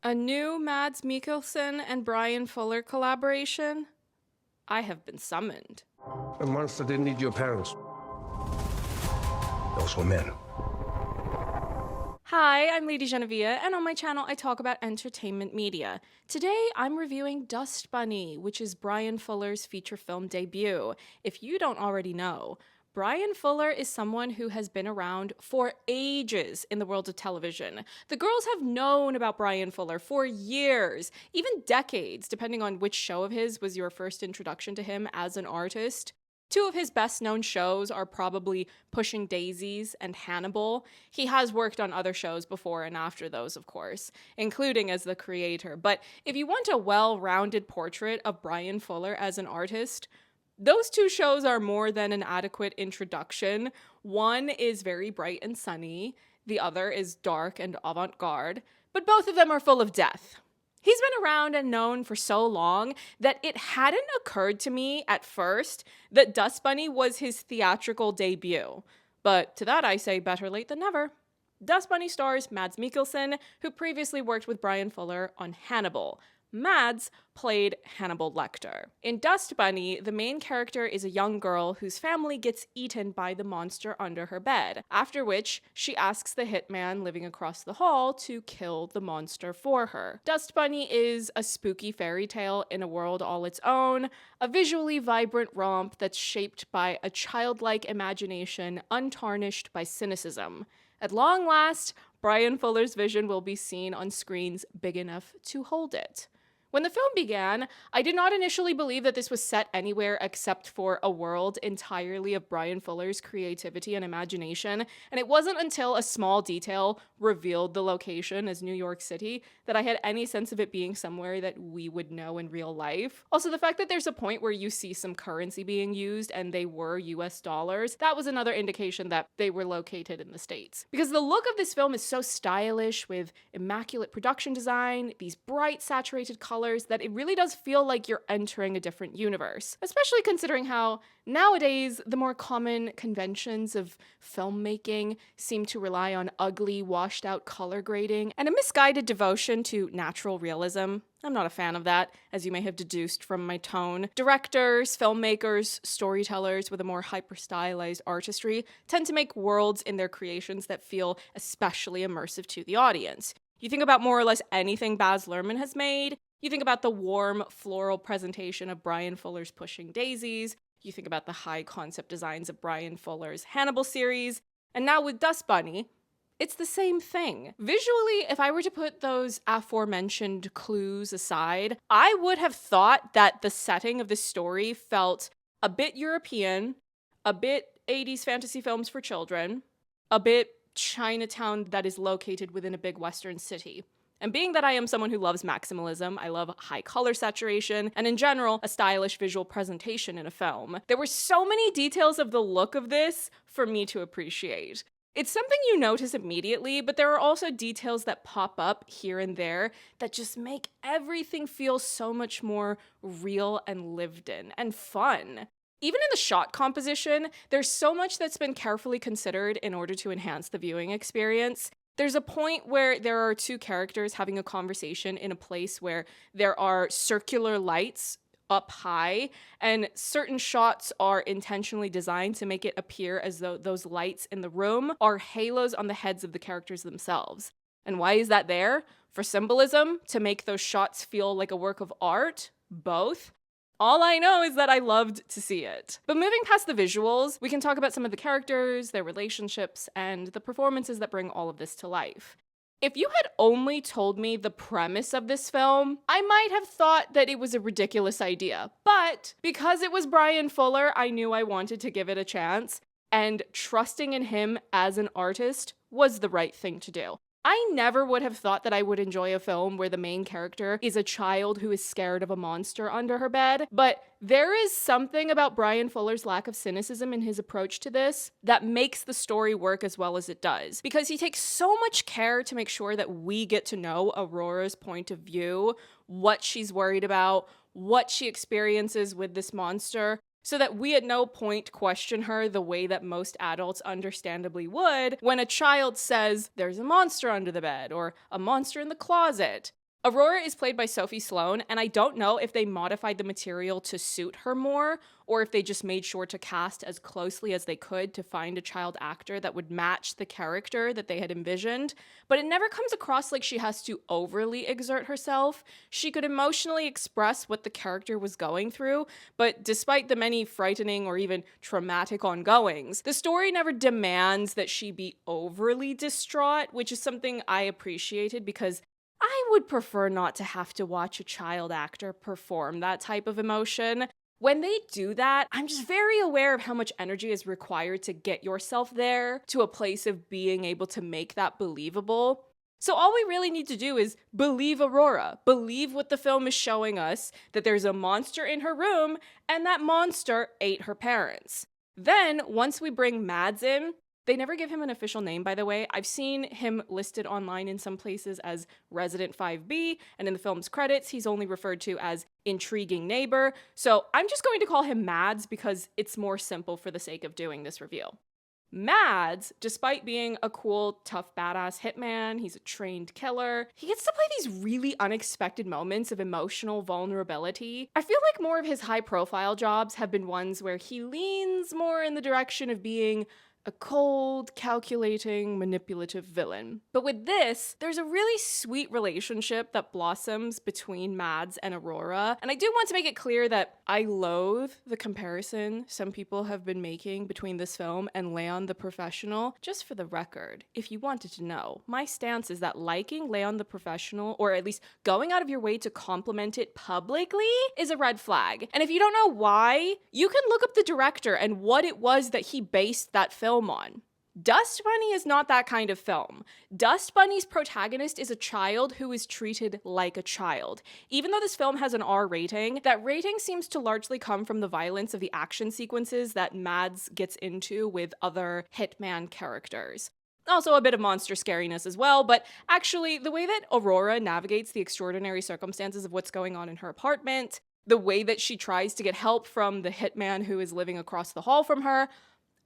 A new Mads Mikkelsen and Bryan Fuller collaboration? I have been summoned. A monster didn't need your parents. Those were men. Hi, I'm Lady Genevieve, and on my channel I talk about entertainment media. Today I'm reviewing Dust Bunny, which is Bryan Fuller's feature film debut. If you don't already know, Bryan Fuller is someone who has been around for ages in the world of television. The girls have known about Bryan Fuller for years, even decades, depending on which show of his was your first introduction to him as an artist. Two of his best-known shows are probably Pushing Daisies and Hannibal. He has worked on other shows before and after those, of course, including as the creator. But if you want a well-rounded portrait of Bryan Fuller as an artist, those two shows are more than an adequate introduction. One is very bright and sunny, the other is dark and avant-garde, but both of them are full of death. He's been around and known for so long that it hadn't occurred to me at first that Dust Bunny was his theatrical debut. But to that I say better late than never. Dust Bunny stars Mads Mikkelsen, who previously worked with Bryan Fuller on Hannibal. Mads played Hannibal Lecter. In Dust Bunny, the main character is a young girl whose family gets eaten by the monster under her bed, after which she asks the hitman living across the hall to kill the monster for her. Dust Bunny is a spooky fairy tale in a world all its own, a visually vibrant romp that's shaped by a childlike imagination untarnished by cynicism. At long last, Bryan Fuller's vision will be seen on screens big enough to hold it. When the film began, I did not initially believe that this was set anywhere except for a world entirely of Bryan Fuller's creativity and imagination, and it wasn't until a small detail revealed the location as New York City that I had any sense of it being somewhere that we would know in real life. Also, the fact that there's a point where you see some currency being used and they were US dollars, that was another indication that they were located in the States. Because the look of this film is so stylish with immaculate production design, these bright saturated colors, that it really does feel like you're entering a different universe, especially considering how nowadays the more common conventions of filmmaking seem to rely on ugly, washed out color grading and a misguided devotion to natural realism. I'm not a fan of that, as you may have deduced from my tone. Directors, filmmakers, storytellers with a more hyper-stylized artistry tend to make worlds in their creations that feel especially immersive to the audience. You think about more or less anything Baz Luhrmann has made. You think about the warm, floral presentation of Bryan Fuller's Pushing Daisies. You think about the high concept designs of Bryan Fuller's Hannibal series. And now with Dust Bunny, it's the same thing. Visually, if I were to put those aforementioned clues aside, I would have thought that the setting of this story felt a bit European, a bit 80s fantasy films for children, a bit Chinatown that is located within a big Western city. And being that I am someone who loves maximalism, I love high color saturation, and in general, a stylish visual presentation in a film, there were so many details of the look of this for me to appreciate. It's something you notice immediately, but there are also details that pop up here and there that just make everything feel so much more real and lived in and fun. Even in the shot composition, there's so much that's been carefully considered in order to enhance the viewing experience. There's a point where there are two characters having a conversation in a place where there are circular lights up high, and certain shots are intentionally designed to make it appear as though those lights in the room are halos on the heads of the characters themselves. And why is that there? For symbolism? To make those shots feel like a work of art? Both? All I know is that I loved to see it. But moving past the visuals, we can talk about some of the characters, their relationships, and the performances that bring all of this to life. If you had only told me the premise of this film, I might have thought that it was a ridiculous idea. But because it was Bryan Fuller, I knew I wanted to give it a chance, and trusting in him as an artist was the right thing to do. I never would have thought that I would enjoy a film where the main character is a child who is scared of a monster under her bed, but there is something about Bryan Fuller's lack of cynicism in his approach to this that makes the story work as well as it does, because he takes so much care to make sure that we get to know Aurora's point of view, what she's worried about, what she experiences with this monster, so that we at no point question her the way that most adults understandably would when a child says, "There's a monster under the bed," or "a monster in the closet." Aurora is played by Sophie Sloan, and I don't know if they modified the material to suit her more, or if they just made sure to cast as closely as they could to find a child actor that would match the character that they had envisioned, but it never comes across like she has to overly exert herself. She could emotionally express what the character was going through, but despite the many frightening or even traumatic ongoings, the story never demands that she be overly distraught, which is something I appreciated because I would prefer not to have to watch a child actor perform that type of emotion. When they do that, I'm just very aware of how much energy is required to get yourself there to a place of being able to make that believable. So all we really need to do is believe Aurora, believe what the film is showing us, that there's a monster in her room, and that monster ate her parents. Then, once we bring Mads in, they never give him an official name, by the way. I've seen him listed online in some places as Resident 5B, and in the film's credits, he's only referred to as Intriguing Neighbor. So I'm just going to call him Mads because it's more simple for the sake of doing this review. Mads, despite being a cool, tough, badass hitman, he's a trained killer, he gets to play these really unexpected moments of emotional vulnerability. I feel like more of his high-profile jobs have been ones where he leans more in the direction of being a cold, calculating, manipulative villain. But with this, there's a really sweet relationship that blossoms between Mads and Aurora, and I do want to make it clear that I loathe the comparison some people have been making between this film and Leon the Professional. Just for the record, if you wanted to know, my stance is that liking Leon the Professional, or at least going out of your way to compliment it publicly, is a red flag. And if you don't know why, you can look up the director and what it was that he based that film on. Dust Bunny is not that kind of film. Dust Bunny's protagonist is a child who is treated like a child. Even though this film has an R rating, that rating seems to largely come from the violence of the action sequences that Mads gets into with other hitman characters. Also a bit of monster scariness as well, but actually the way that Aurora navigates the extraordinary circumstances of what's going on in her apartment, the way that she tries to get help from the hitman who is living across the hall from her,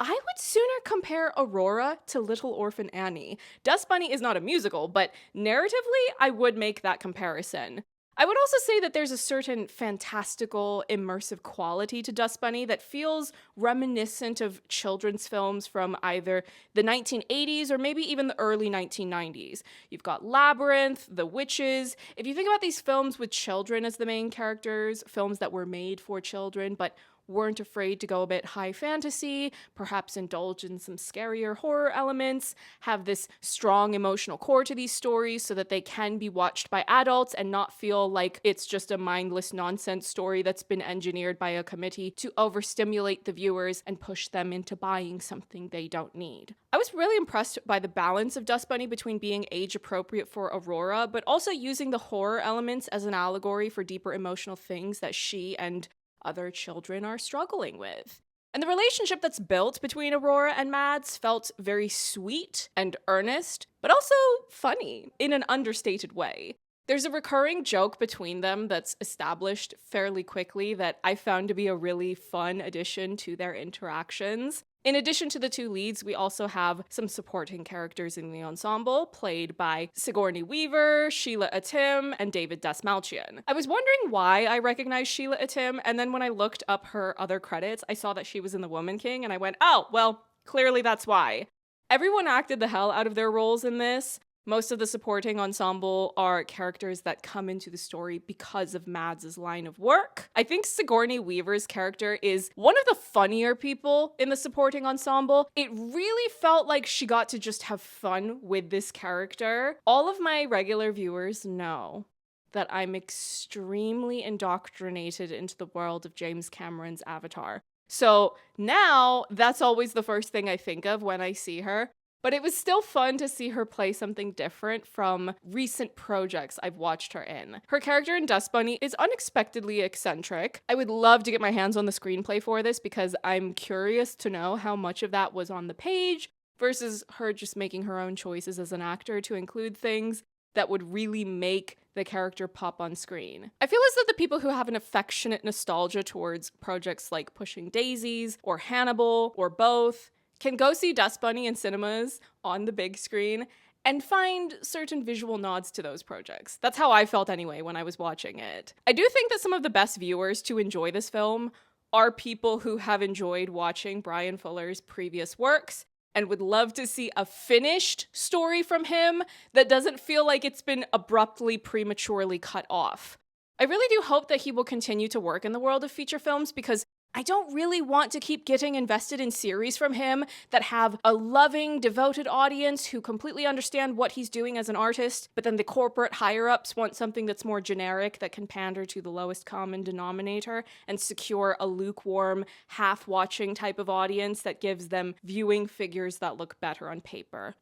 I would sooner compare Aurora to Little Orphan Annie. Dust Bunny is not a musical, but narratively, I would make that comparison. I would also say that there's a certain fantastical, immersive quality to Dust Bunny that feels reminiscent of children's films from either the 1980s or maybe even the early 1990s. You've got Labyrinth, The Witches. If you think about these films with children as the main characters, films that were made for children, but weren't afraid to go a bit high fantasy, perhaps indulge in some scarier horror elements, have this strong emotional core to these stories so that they can be watched by adults and not feel like it's just a mindless nonsense story that's been engineered by a committee to overstimulate the viewers and push them into buying something they don't need. I was really impressed by the balance of Dust Bunny between being age appropriate for Aurora, but also using the horror elements as an allegory for deeper emotional things that she and other children are struggling with. And the relationship that's built between Aurora and Mads felt very sweet and earnest, but also funny in an understated way. There's a recurring joke between them that's established fairly quickly that I found to be a really fun addition to their interactions. In addition to the two leads, we also have some supporting characters in the ensemble, played by Sigourney Weaver, Sheila Atim, and David Dastmalchian. I was wondering why I recognized Sheila Atim, and then when I looked up her other credits, I saw that she was in The Woman King, and I went, oh, well, clearly that's why. Everyone acted the hell out of their roles in this. Most of the supporting ensemble are characters that come into the story because of Mads' line of work. I think Sigourney Weaver's character is one of the funnier people in the supporting ensemble. It really felt like she got to just have fun with this character. All of my regular viewers know that I'm extremely indoctrinated into the world of James Cameron's Avatar. So now that's always the first thing I think of when I see her. But it was still fun to see her play something different from recent projects I've watched her in. Her character in Dust Bunny is unexpectedly eccentric. I would love to get my hands on the screenplay for this because I'm curious to know how much of that was on the page versus her just making her own choices as an actor to include things that would really make the character pop on screen. I feel as though the people who have an affectionate nostalgia towards projects like Pushing Daisies or Hannibal or both can go see Dust Bunny in cinemas on the big screen and find certain visual nods to those projects. That's how I felt anyway when I was watching it. I do think that some of the best viewers to enjoy this film are people who have enjoyed watching Bryan Fuller's previous works and would love to see a finished story from him that doesn't feel like it's been abruptly, prematurely cut off. I really do hope that he will continue to work in the world of feature films, because I don't really want to keep getting invested in series from him that have a loving, devoted audience who completely understand what he's doing as an artist, but then the corporate higher-ups want something that's more generic that can pander to the lowest common denominator and secure a lukewarm, half-watching type of audience that gives them viewing figures that look better on paper.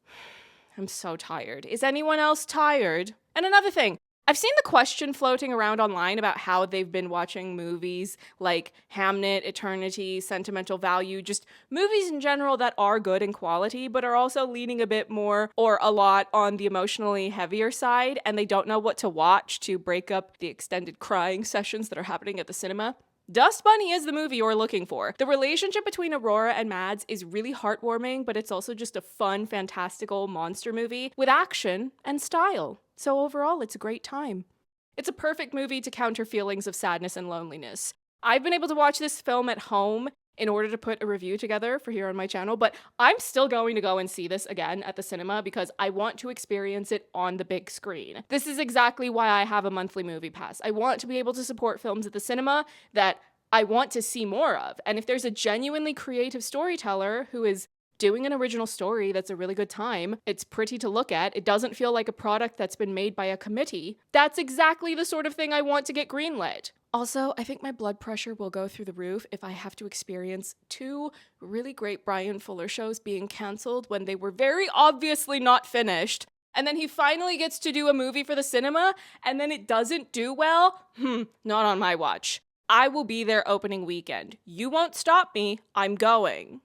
I'm so tired. Is anyone else tired? And another thing, I've seen the question floating around online about how they've been watching movies like Hamnet, Eternity, Sentimental Value, just movies in general that are good in quality, but are also leaning a bit more or a lot on the emotionally heavier side, and they don't know what to watch to break up the extended crying sessions that are happening at the cinema. Dust Bunny is the movie you're looking for. The relationship between Aurora and Mads is really heartwarming, but it's also just a fun, fantastical monster movie with action and style. So overall, it's a great time. It's a perfect movie to counter feelings of sadness and loneliness. I've been able to watch this film at home in order to put a review together for here on my channel, but I'm still going to go and see this again at the cinema because I want to experience it on the big screen. This is exactly why I have a monthly movie pass. I want to be able to support films at the cinema that I want to see more of. And if there's a genuinely creative storyteller who is doing an original story that's a really good time, it's pretty to look at, it doesn't feel like a product that's been made by a committee, that's exactly the sort of thing I want to get greenlit. Also, I think my blood pressure will go through the roof if I have to experience 2 really great Bryan Fuller shows being cancelled when they were very obviously not finished, and then he finally gets to do a movie for the cinema, and then it doesn't do well? Not on my watch. I will be there opening weekend. You won't stop me. I'm going.